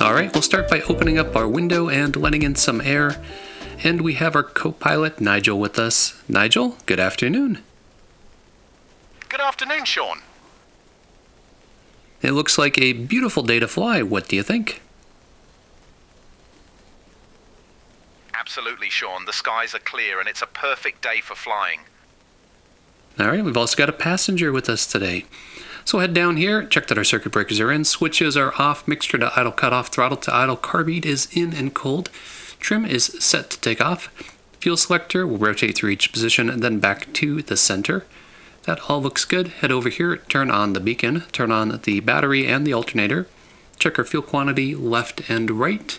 Alright, we'll start by opening up our window and letting in some air. And we have our co-pilot Nigel with us. Nigel, good afternoon. Good afternoon, Sean. It looks like a beautiful day to fly. What do you think? Absolutely, Sean. The skies are clear and it's a perfect day for flying. Alright, we've also got a passenger with us today. So head down here, check that our circuit breakers are in, switches are off, mixture to idle cutoff, throttle to idle, carbide is in and cold, trim is set to take off, fuel selector will rotate through each position and then back to the center. That all looks good. Head over here, turn on the beacon, turn on the battery and the alternator, check our fuel quantity left and right.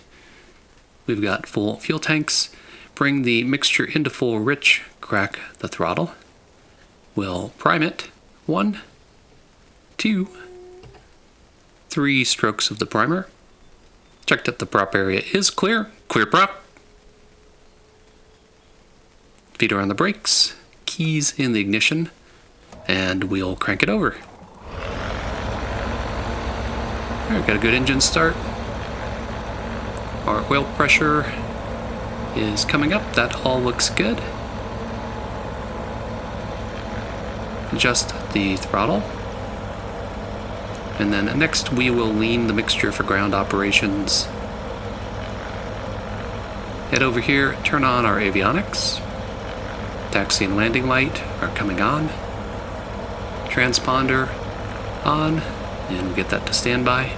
We've got full fuel tanks. Bring the mixture into full rich, crack the throttle. We'll prime it. 1, 2, 3 strokes of the primer. Check that the prop area is clear. Clear prop. Feet are on the brakes. Keys in the ignition. And we'll crank it over. Alright, got a good engine start. Our oil pressure is coming up. That all looks good. Adjust the throttle. And then next we will lean the mixture for ground operations. Head over here, turn on our avionics. Taxi and landing light are coming on. Transponder on, and we'll get that to standby.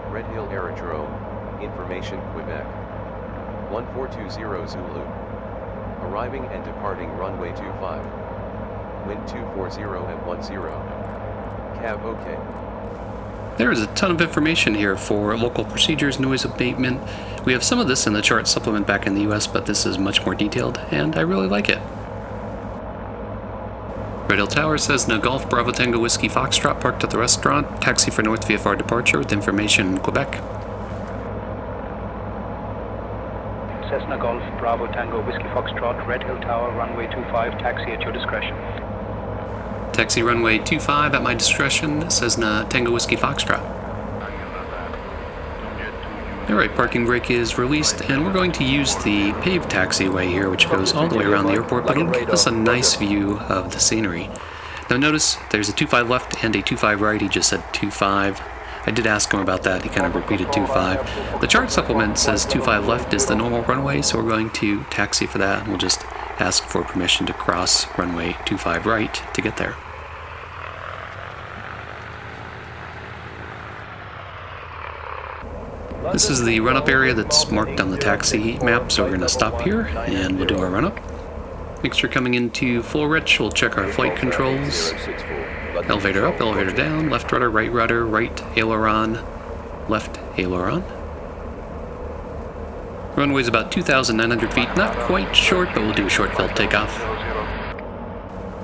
Redhill Aerodrome, Information Quebec. 1420 Zulu. Arriving and departing runway 25. Wind 240 at 10. Cab OK. There is a ton of information here for local procedures, noise abatement. We have some of this in the chart supplement back in the US, but this is much more detailed, and I really like it. Redhill Tower, Cessna Golf Bravo Tango Whiskey Foxtrot, parked at the restaurant. Taxi for North VFR departure with information Quebec. Cessna Golf Bravo Tango Whiskey Foxtrot, Redhill Tower, runway 25, taxi at your discretion. Taxi runway 25 at my discretion, Cessna Tango Whiskey Foxtrot. Alright, parking brake is released, and we're going to use the paved taxiway here, which goes all the way around the airport, but it'll give us a nice view of the scenery. Now notice there's a 25 left and a 25 right. He just said 25. I did ask him about that. He kind of repeated 25. The chart supplement says 25 left is the normal runway, so we're going to taxi for that, and we'll just ask for permission to cross runway 25 right to get there. This is the run-up area that's marked on the taxi map, so we're going to stop here and we'll do our run-up. Mixture coming into full rich, we'll check our flight controls. Elevator up, elevator down, left rudder, right aileron, left aileron. Runway's about 2,900 feet, not quite short, but we'll do a short felt takeoff.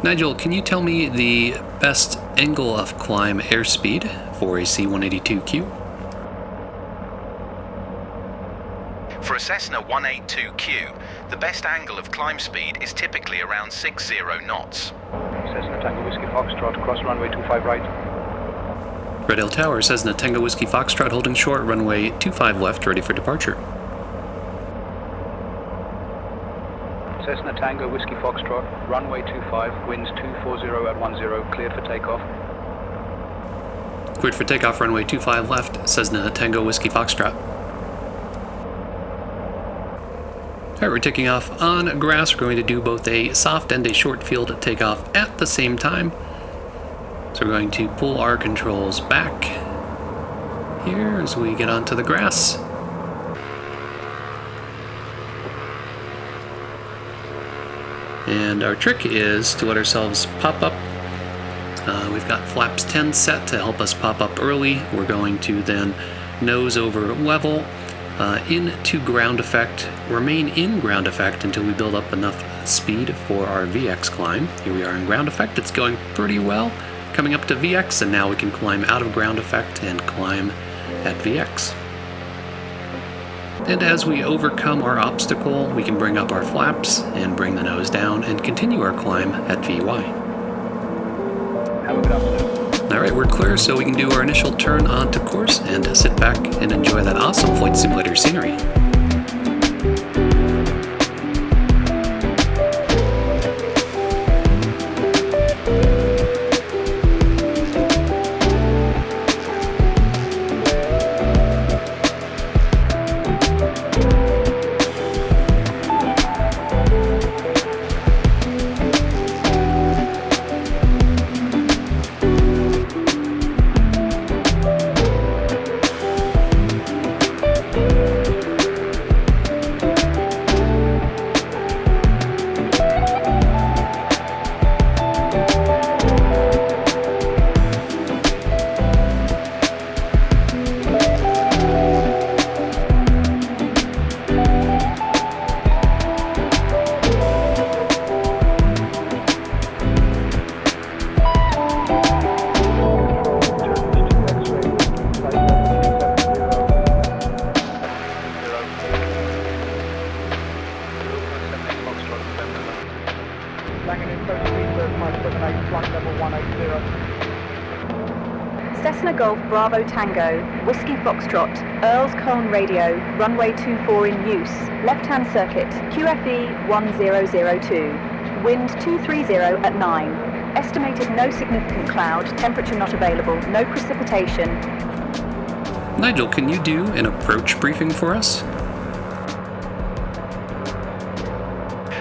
Nigel, can you tell me the best angle of climb airspeed for a C-182Q? For a Cessna 182Q, the best angle of climb speed is typically around 60 knots. Cessna Tango Whiskey Foxtrot, cross runway 25 right. Redhill Tower, Cessna Tango Whiskey Foxtrot, holding short, runway 25 left, ready for departure. Cessna Tango Whiskey Foxtrot, runway 25, winds 240 at 10, cleared for takeoff. Cleared for takeoff, runway 25 left, Cessna Tango Whiskey Foxtrot. Alright, we're taking off on grass. We're going to do both a soft and a short field takeoff at the same time. So we're going to pull our controls back here as we get onto the grass. And our trick is to let ourselves pop up. We've got flaps 10 set to help us pop up early. We're going to then nose over level. Into ground effect, remain in ground effect until we build up enough speed for our VX climb. Here we are in ground effect, it's going pretty well. Coming up to VX, and now we can climb out of ground effect and climb at VX. And as we overcome our obstacle, we can bring up our flaps and bring the nose down and continue our climb at VY. Have a good afternoon. Alright, we're clear, so we can do our initial turn onto course and sit back and enjoy that awesome flight simulator scenery. Cessna Golf Bravo Tango, Whiskey Foxtrot, Earls Colne radio, runway 24 in use, left-hand circuit, QFE 1002, wind 230 at 9, estimated no significant cloud, temperature not available, no precipitation. Nigel, can you do an approach briefing for us?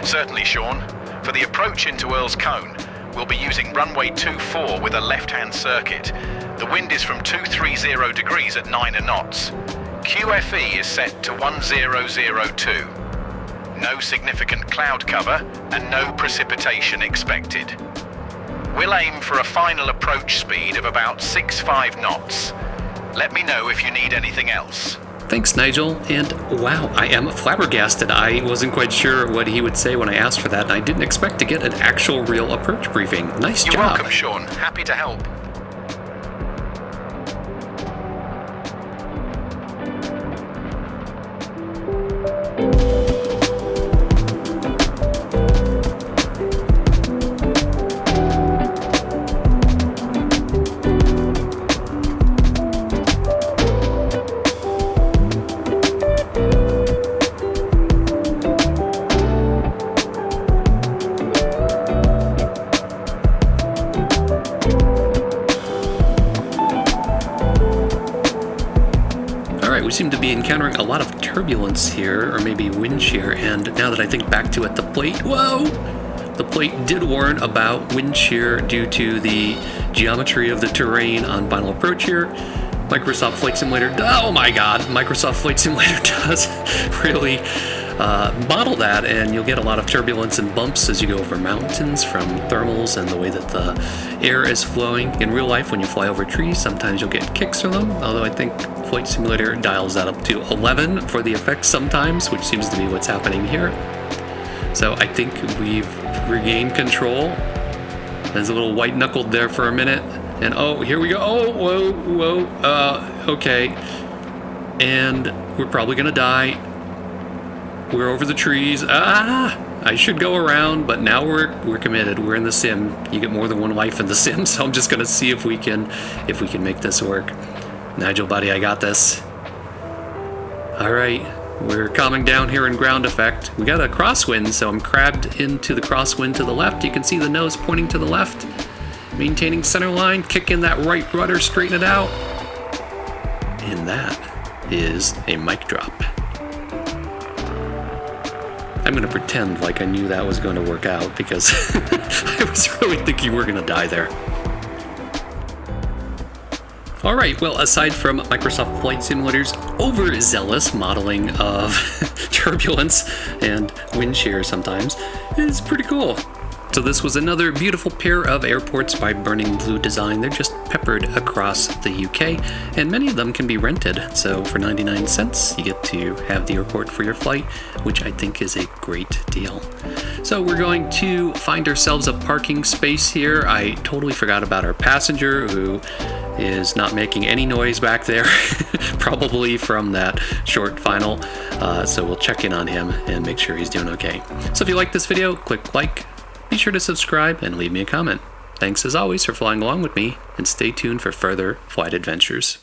Certainly, Sean. For the approach into Earls Colne, we'll be using runway 24 with a left-hand circuit. The wind is from 230 degrees at 9 knots. QFE is set to 1002. No significant cloud cover and no precipitation expected. We'll aim for a final approach speed of about 65 knots. Let me know if you need anything else. Thanks, Nigel, and wow, I am flabbergasted. I wasn't quite sure what he would say when I asked for that, and I didn't expect to get an actual real approach briefing. Nice job. You're welcome, Sean. Happy to help. We seem to be encountering a lot of turbulence here, or maybe wind shear, and now that I think back to it, the plate, whoa! The plate did warn about wind shear due to the geometry of the terrain on final approach here. Microsoft Flight Simulator, oh my god, Microsoft Flight Simulator does really model that, and you'll get a lot of turbulence and bumps as you go over mountains from thermals and the way that the air is flowing. In real life, when you fly over trees, sometimes you'll get kicks from them, although I think Flight Simulator dials that up to 11 for the effects sometimes, which seems to be what's happening here. So I think we've regained control. There's a little white-knuckled there for a minute, and oh, here we go. Oh, whoa, okay. And we're probably gonna die. We're over the trees. I should go around, but now we're committed. We're in the sim. You get more than one life in the sim, so I'm just gonna see if we can make this work. Nigel, buddy, I got this. All right, we're calming down here in ground effect. We got a crosswind, so I'm crabbed into the crosswind to the left. You can see the nose pointing to the left. Maintaining center line, kick in that right rudder, straighten it out. And that is a mic drop. I'm going to pretend like I knew that was going to work out because I was really thinking we're going to die there. Alright, well, aside from Microsoft Flight Simulator's overzealous modeling of turbulence and wind shear sometimes, is pretty cool. So this was another beautiful pair of airports by Burning Blue Design. They're just peppered across the UK, and many of them can be rented. So for 99 cents, you get to have the airport for your flight, which I think is a great deal. So we're going to find ourselves a parking space here. I totally forgot about our passenger, who is not making any noise back there, probably from that short final. So we'll check in on him and make sure he's doing okay. So if you like this video, click like. Be sure to subscribe and leave me a comment. Thanks as always for flying along with me, and stay tuned for further flight adventures.